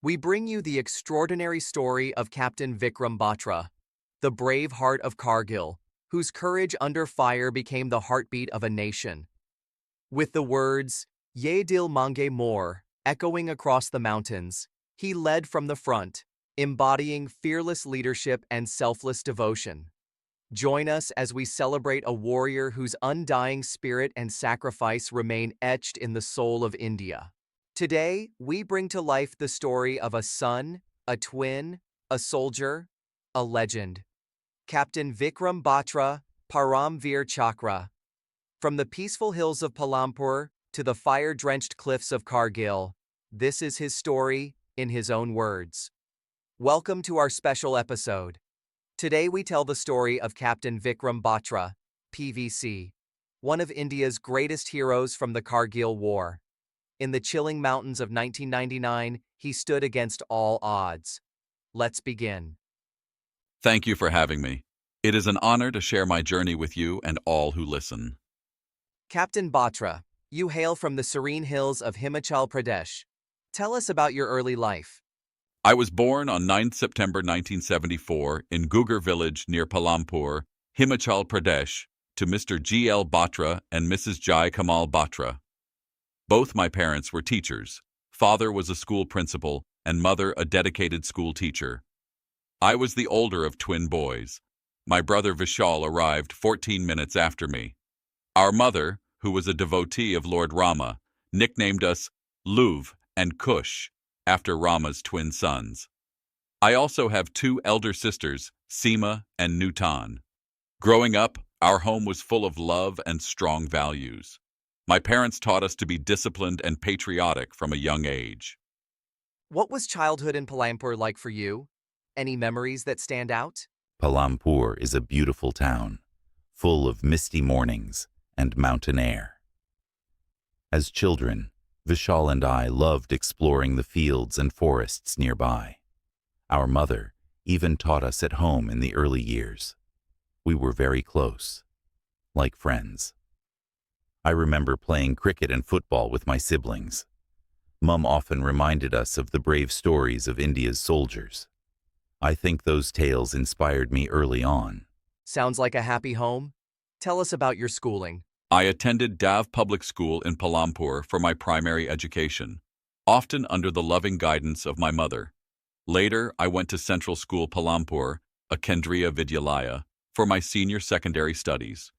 we bring you the extraordinary story of Captain Vikram Batra, the brave heart of Kargil, whose courage under fire became the heartbeat of a nation. With the words, Ye dil mange more, echoing across the mountains, he led from the front, embodying fearless leadership and selfless devotion. Join us as we celebrate a warrior whose undying spirit and sacrifice remain etched in the soul of India. Today, we bring to life the story of a son, a twin, a soldier, a legend. Captain Vikram Batra, Paramveer Chakra. From the peaceful hills of Palampur to the fire-drenched cliffs of Kargil, this is his story, in his own words. Welcome to our special episode. Today we tell the story of Captain Vikram Batra, PVC, one of India's greatest heroes from the Kargil War. In the chilling mountains of 1999, he stood against all odds. Let's begin. Thank you for having me. It is an honor to share my journey with you and all who listen. Captain Batra, you hail from the serene hills of Himachal Pradesh. Tell us about your early life. I was born on 9 September 1974 in Gugur village near Palampur, Himachal Pradesh, to Mr. G.L. Batra and Mrs. Jai Kamal Batra. Both my parents were teachers. Father was a school principal and mother a dedicated school teacher. I was the older of twin boys. My brother Vishal arrived 14 minutes after me. Our mother, who was a devotee of Lord Rama, nicknamed us Luv and Kush, after Rama's twin sons. I also have two elder sisters, Seema and Nutan. Growing up, our home was full of love and strong values. My parents taught us to be disciplined and patriotic from a young age. What was childhood in Palampur like for you? Any memories that stand out? Palampur is a beautiful town, full of misty mornings and mountain air. As children, Vishal and I loved exploring the fields and forests nearby. Our mother even taught us at home in the early years. We were very close, like friends. I remember playing cricket and football with my siblings. Mum often reminded us of the brave stories of India's soldiers. I think those tales inspired me early on. Sounds like a happy home. Tell us about your schooling. I attended Dav Public School in Palampur for my primary education, often under the loving guidance of my mother. Later, I went to Central School Palampur, a Kendriya Vidyalaya, for my senior secondary studies.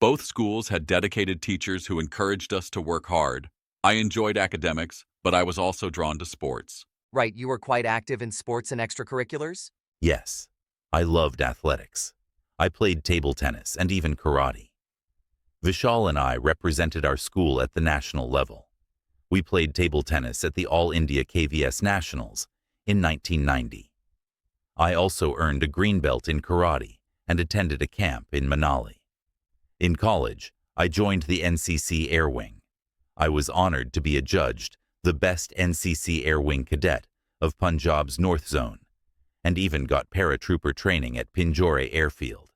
Both schools had dedicated teachers who encouraged us to work hard. I enjoyed academics, but I was also drawn to sports. Right, you were quite active in sports and extracurriculars? Yes, I loved athletics. I played table tennis and even karate. Vishal and I represented our school at the national level. We played table tennis at the All India KVS Nationals in 1990. I also earned a green belt in karate and attended a camp in Manali. In college, I joined the NCC Air Wing. I was honored to be adjudged the best NCC Air Wing cadet of Punjab's North Zone, and even got paratrooper training at Pinjore Airfield.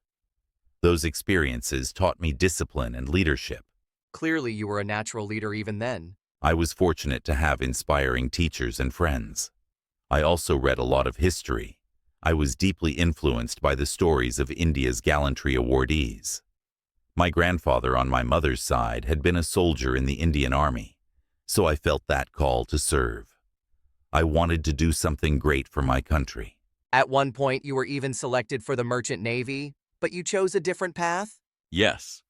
Those experiences taught me discipline and leadership. Clearly, you were a natural leader even then. I was fortunate to have inspiring teachers and friends. I also read a lot of history. I was deeply influenced by the stories of India's gallantry awardees. My grandfather on my mother's side had been a soldier in the Indian Army, so I felt that call to serve. I wanted to do something great for my country. At one point, you were even selected for the Merchant Navy, but you chose a different path? Yes.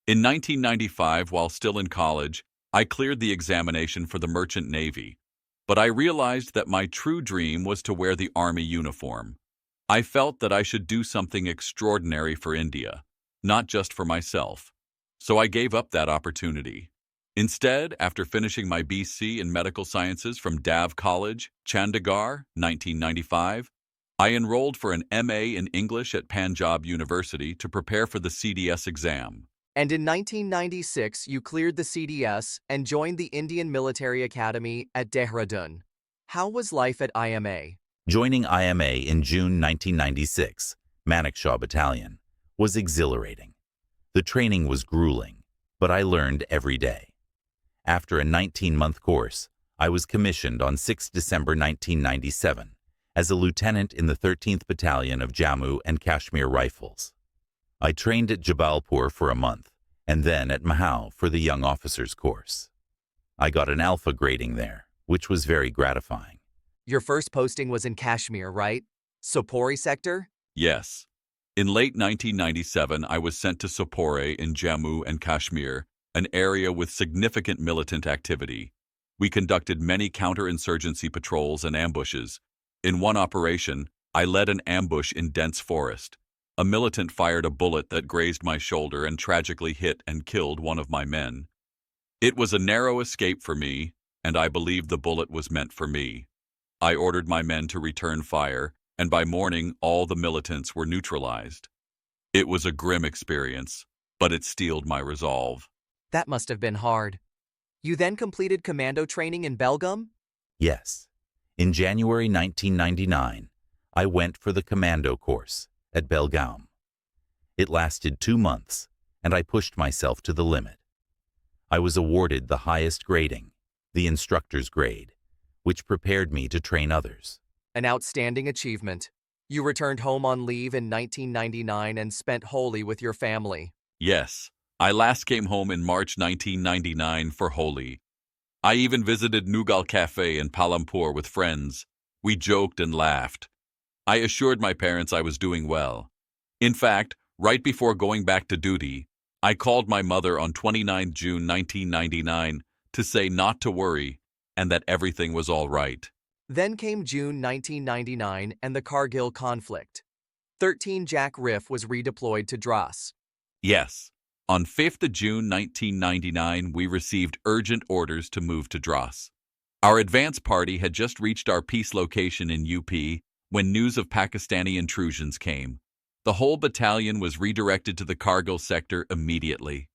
In 1995, while still in college, I cleared the examination for the Merchant Navy, but I realized that my true dream was to wear the Army uniform. I felt that I should do something extraordinary for India, not just for myself. So I gave up that opportunity. Instead, after finishing my BC in Medical Sciences from Dav College, Chandigarh, 1995, I enrolled for an MA in English at Punjab University to prepare for the CDS exam. And in 1996, you cleared the CDS and joined the Indian Military Academy at Dehradun. How was life at IMA? Joining IMA in June 1996, Manekshaw Battalion, was exhilarating. The training was grueling, but I learned every day. After a 19-month course, I was commissioned on 6 December 1997 as a lieutenant in the 13th Battalion of Jammu and Kashmir Rifles. I trained at Jabalpur for a month and then at Mahau for the young officers course. I got an alpha grading there, which was very gratifying. Your first posting was in Kashmir, right? Sopore sector? Yes. In late 1997, I was sent to Sopore in Jammu and Kashmir, an area with significant militant activity. We conducted many counterinsurgency patrols and ambushes. In one operation, I led an ambush in dense forest. A militant fired a bullet that grazed my shoulder and tragically hit and killed one of my men. It was a narrow escape for me, and I believed the bullet was meant for me. I ordered my men to return fire, and by morning all the militants were neutralized. It was a grim experience, but it steeled my resolve. That must have been hard. You then completed commando training in Belgaum? Yes. In January 1999, I went for the commando course at Belgaum. It lasted 2 months, and I pushed myself to the limit. I was awarded the highest grading, the instructor's grade, which prepared me to train others. An outstanding achievement. You returned home on leave in 1999 and spent Holi with your family. Yes, I last came home in March 1999 for Holi. I even visited Nugal Cafe in Palampur with friends. We joked and laughed. I assured my parents I was doing well. In fact, right before going back to duty, I called my mother on 29 June 1999 to say not to worry and that everything was all right. Then came June 1999 and the Kargil conflict. 13 Jack Riff was redeployed to Dras. Yes, on 5th of June 1999, we received urgent orders to move to Dras. Our advance party had just reached our peace location in UP when news of Pakistani intrusions came. The whole battalion was redirected to the Kargil sector immediately.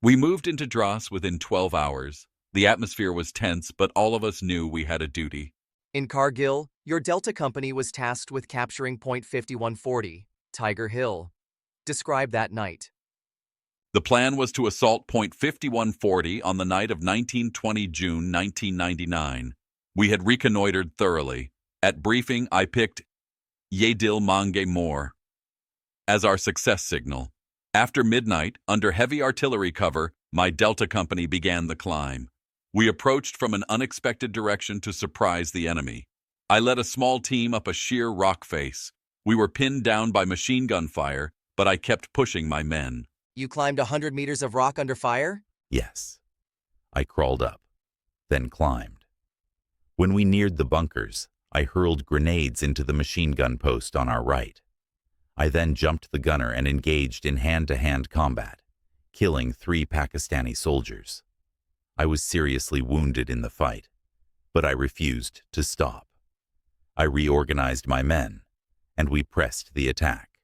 We moved into Dras within 12 hours. The atmosphere was tense, but all of us knew we had a duty. In Kargil, your Delta Company was tasked with capturing Point 5140, Tiger Hill. Describe that night. The plan was to assault Point 5140 on the night of 19-20 June 1999. We had reconnoitered thoroughly. At briefing, I picked Ye Dil Mange More as our success signal. After midnight, under heavy artillery cover, my Delta Company began the climb. We approached from an unexpected direction to surprise the enemy. I led a small team up a sheer rock face. We were pinned down by machine gun fire, but I kept pushing my men. You climbed 100 meters of rock under fire? Yes. I crawled up, then climbed. When we neared the bunkers, I hurled grenades into the machine gun post on our right. I then jumped the gunner and engaged in hand-to-hand combat, killing 3 Pakistani soldiers. I was seriously wounded in the fight, but I refused to stop. I reorganized my men, and we pressed the attack.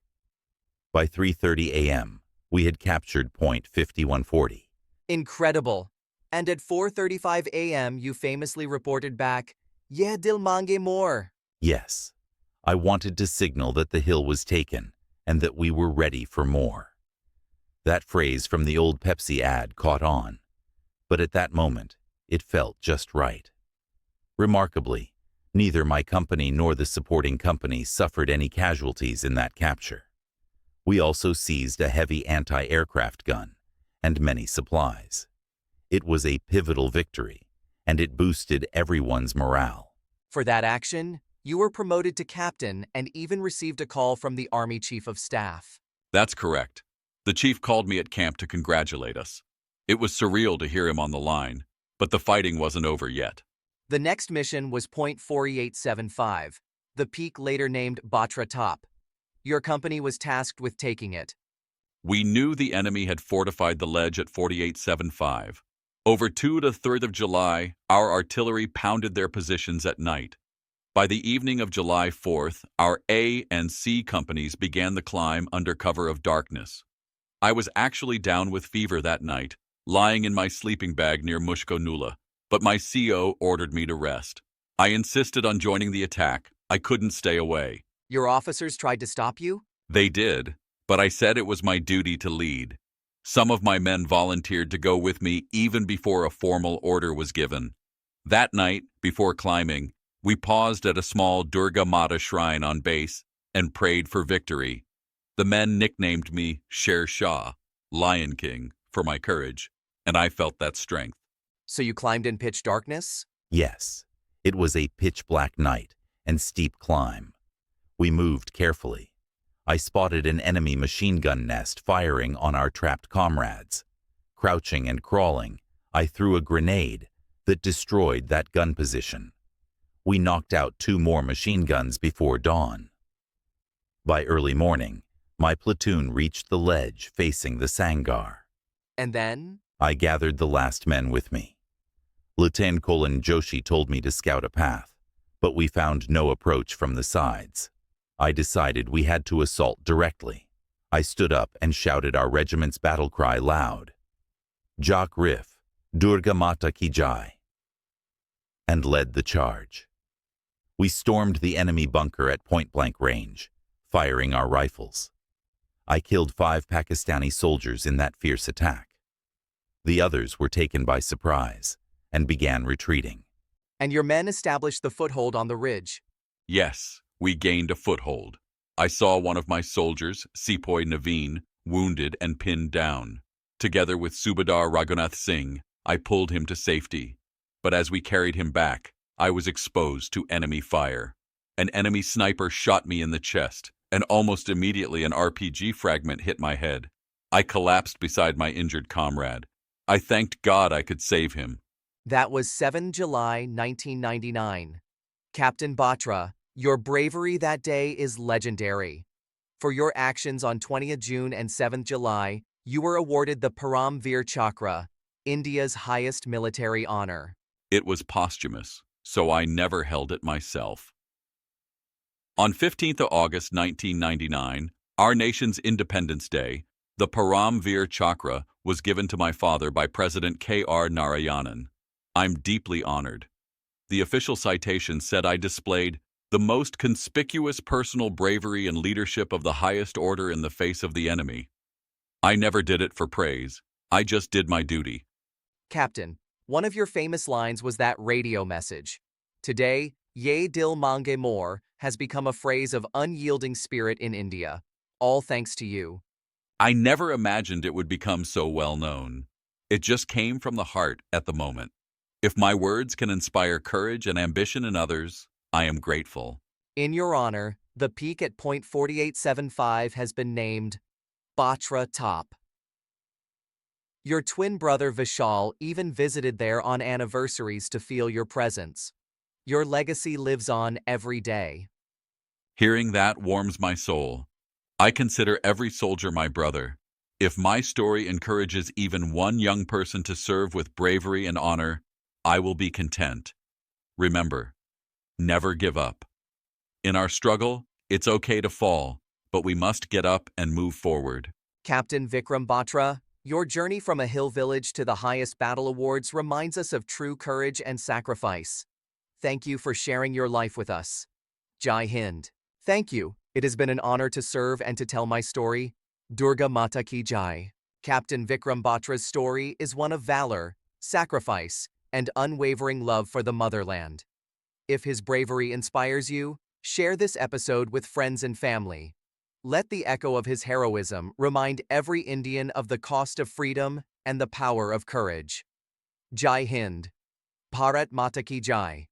By 3:30 a.m., we had captured Point 5140. Incredible. And at 4:35 a.m., you famously reported back, Ye Dil Mange More. Yes, I wanted to signal that the hill was taken and that we were ready for more. That phrase from the old Pepsi ad caught on, but at that moment, it felt just right. Remarkably, neither my company nor the supporting company suffered any casualties in that capture. We also seized a heavy anti-aircraft gun and many supplies. It was a pivotal victory, and it boosted everyone's morale. For that action, you were promoted to captain and even received a call from the Army Chief of Staff. That's correct. The chief called me at camp to congratulate us. It was surreal to hear him on the line, but the fighting wasn't over yet. The next mission was Point 4875, the peak later named Batra Top. Your company was tasked with taking it. We knew the enemy had fortified the ledge at 4875. Over 2 to 3rd of July, our artillery pounded their positions at night. By the evening of July 4th, our A and C companies began the climb under cover of darkness. I was actually down with fever that night, lying in my sleeping bag near Mushko Nula, but my CO ordered me to rest. I insisted on joining the attack. I couldn't stay away. Your officers tried to stop you? They did, but I said it was my duty to lead. Some of my men volunteered to go with me even before a formal order was given. That night, before climbing, we paused at a small Durga Mata shrine on base and prayed for victory. The men nicknamed me Sher Shah, Lion King, for my courage, and I felt that strength. So you climbed in pitch darkness? Yes, it was a pitch-black night and steep climb. We moved carefully. I spotted an enemy machine gun nest firing on our trapped comrades. Crouching and crawling, I threw a grenade that destroyed that gun position. We knocked out 2 more machine guns before dawn. By early morning, my platoon reached the ledge facing the Sangar. And then? I gathered the last men with me. Lieutenant Colin Joshi told me to scout a path, but we found no approach from the sides. I decided we had to assault directly. I stood up and shouted our regiment's battle cry loud. Jak Rif, Durga Mata Ki Jai, and led the charge. We stormed the enemy bunker at point-blank range, firing our rifles. I killed 5 Pakistani soldiers in that fierce attack. The others were taken by surprise and began retreating. And your men established the foothold on the ridge. Yes, we gained a foothold. I saw one of my soldiers, Sepoy Naveen, wounded and pinned down. Together with Subadar Raghunath Singh, I pulled him to safety. But as we carried him back, I was exposed to enemy fire. An enemy sniper shot me in the chest, and almost immediately an RPG fragment hit my head. I collapsed beside my injured comrade. I thanked God I could save him. That was 7 July 1999. Captain Batra, your bravery that day is legendary. For your actions on 20th June and 7th July, you were awarded the Param Veer Chakra, India's highest military honor. It was posthumous, so I never held it myself. On 15th of August 1999, our nation's Independence Day, the Param Veer Chakra was given to my father by President K.R. Narayanan. I'm deeply honored. The official citation said I displayed the most conspicuous personal bravery and leadership of the highest order in the face of the enemy. I never did it for praise. I just did my duty. Captain, one of your famous lines was that radio message. Today, Ye Dil Mange More has become a phrase of unyielding spirit in India, all thanks to you. I never imagined it would become so well known. It just came from the heart at the moment. If my words can inspire courage and ambition in others, I am grateful. In your honor, the peak at point 4875 has been named Batra Top. Your twin brother Vishal even visited there on anniversaries to feel your presence. Your legacy lives on every day. Hearing that warms my soul. I consider every soldier my brother. If my story encourages even one young person to serve with bravery and honor, I will be content. Remember, never give up. In our struggle, it's okay to fall, but we must get up and move forward. Captain Vikram Batra, your journey from a hill village to the highest battle awards reminds us of true courage and sacrifice. Thank you for sharing your life with us. Jai Hind. Thank you. It has been an honor to serve and to tell my story. Durga Mata Ki Jai. Captain Vikram Batra's story is one of valor, sacrifice, and unwavering love for the motherland. If his bravery inspires you, share this episode with friends and family. Let the echo of his heroism remind every Indian of the cost of freedom and the power of courage. Jai Hind. Bharat Mata Ki Jai.